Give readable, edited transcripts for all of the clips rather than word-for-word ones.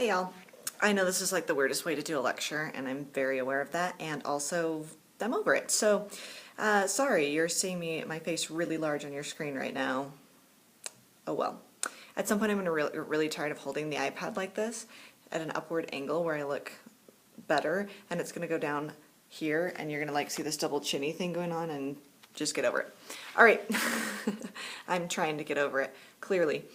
Hey y'all, I know this is like the weirdest way to do a lecture and I'm very aware of that, and also I'm over it. So sorry, you're seeing my face really large on your screen right now. Oh well. At some point I'm going to really tired of holding the iPad like this at an upward angle where I look better, and it's going to go down here and you're going to like see this double chinny thing going on, and just get over it. Alright, I'm trying to get over it, clearly.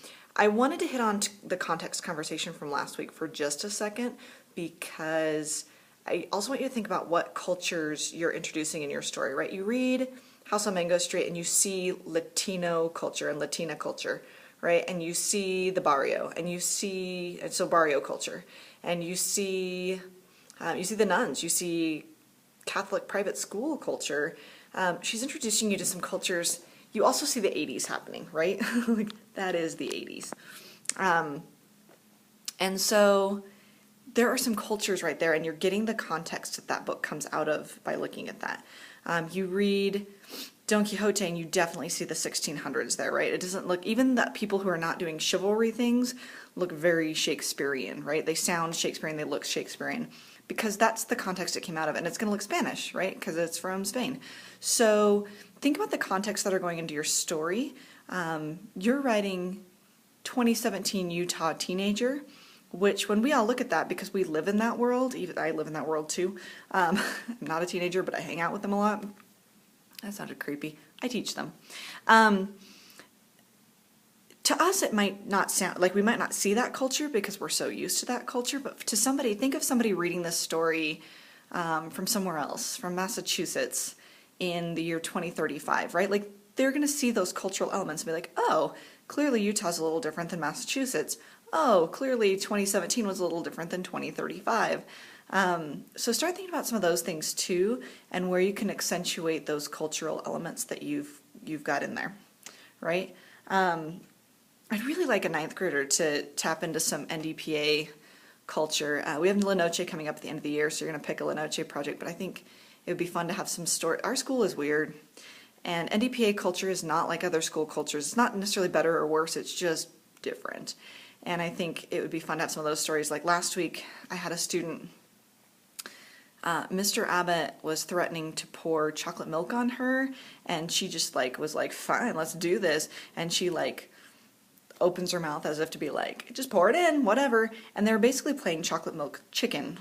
I wanted to hit on the context conversation from last week for just a second, because I also want you to think about what cultures you're introducing in your story, right? You read House on Mango Street and you see Latino culture and Latina culture, right? And you see the barrio, and you see, so barrio culture, and you see the nuns, you see Catholic private school culture. She's introducing you to some cultures. You also see the 80s happening, right? Like, that is the 80s. And so there are some cultures right there, and you're getting the context that that book comes out of by looking at that. You read Don Quixote and you definitely see the 1600s there, right? It doesn't look, even the people who are not doing chivalry things look very Shakespearean, right? They sound Shakespearean, they look Shakespearean, because that's the context it came out of, and it's going to look Spanish, right? Because it's from Spain. So think about the context that are going into your story. You're writing 2017 Utah teenager, which when we all look at that, because we live in that world, even I live in that world too. I'm not a teenager, but I hang out with them a lot. That sounded creepy. I teach them. To us, it might not sound like, we might not see that culture because we're so used to that culture, but to somebody, think of somebody reading this story from somewhere else, from Massachusetts in the year 2035, right? Like, they're going to see those cultural elements and be like, oh, clearly Utah's a little different than Massachusetts. Oh, clearly 2017 was a little different than 2035. So start thinking about some of those things too, and where you can accentuate those cultural elements that you've got in there, right? I'd really like a 9th grader to tap into some NDPA culture. We have La Noche coming up at the end of the year, so you're going to pick a La Noche project, but I think it would be fun to have some story. Our school is weird, and NDPA culture is not like other school cultures. It's not necessarily better or worse, it's just different. And I think it would be fun to have some of those stories. Like last week, I had a student, Mr. Abbott was threatening to pour chocolate milk on her, and she just like was like, fine, let's do this. And she like opens her mouth as if to be like, just pour it in, whatever. And they're basically playing chocolate milk chicken,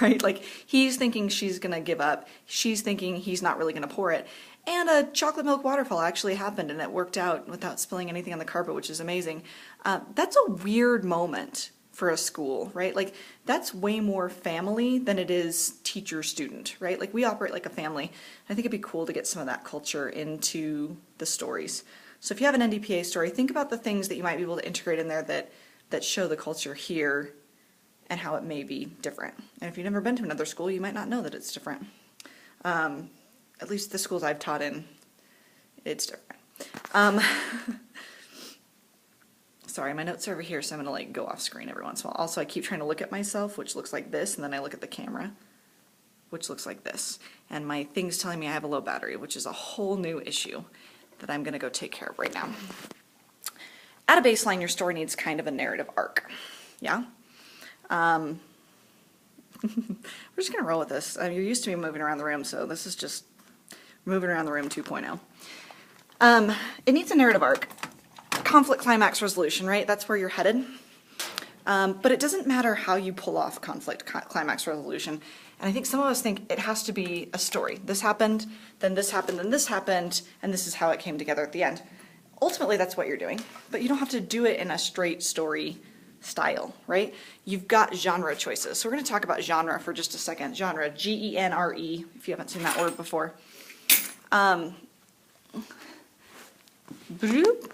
right? Like, he's thinking she's gonna give up, she's thinking he's not really gonna pour it, and a chocolate milk waterfall actually happened, and it worked out without spilling anything on the carpet, which is amazing. That's a weird moment for a school, right? Like, that's way more family than it is teacher-student, right? Like, we operate like a family. I think it'd be cool to get some of that culture into the stories. So if you have an NDPA story, think about the things that you might be able to integrate in there that show the culture here and how it may be different. And if you've never been to another school, you might not know that it's different. At least the schools I've taught in, it's different. Sorry, my notes are over here, so I'm gonna like go off screen every once in a while. Also, I keep trying to look at myself, which looks like this, and then I look at the camera, which looks like this. And my thing's telling me I have a low battery, which is a whole new issue that I'm gonna go take care of right now. At a baseline, your story needs kind of a narrative arc, yeah? We're just gonna roll with this. You're used to me moving around the room, so this is just moving around the room 2.0. It needs a narrative arc. Conflict, climax, resolution, right? That's where you're headed. But it doesn't matter how you pull off conflict, climax, resolution. And I think some of us think it has to be a story. This happened, then this happened, then this happened, and this is how it came together at the end. Ultimately, that's what you're doing. But you don't have to do it in a straight story style, right? You've got genre choices. So we're going to talk about genre for just a second. Genre, G-E-N-R-E, if you haven't seen that word before. Bloop.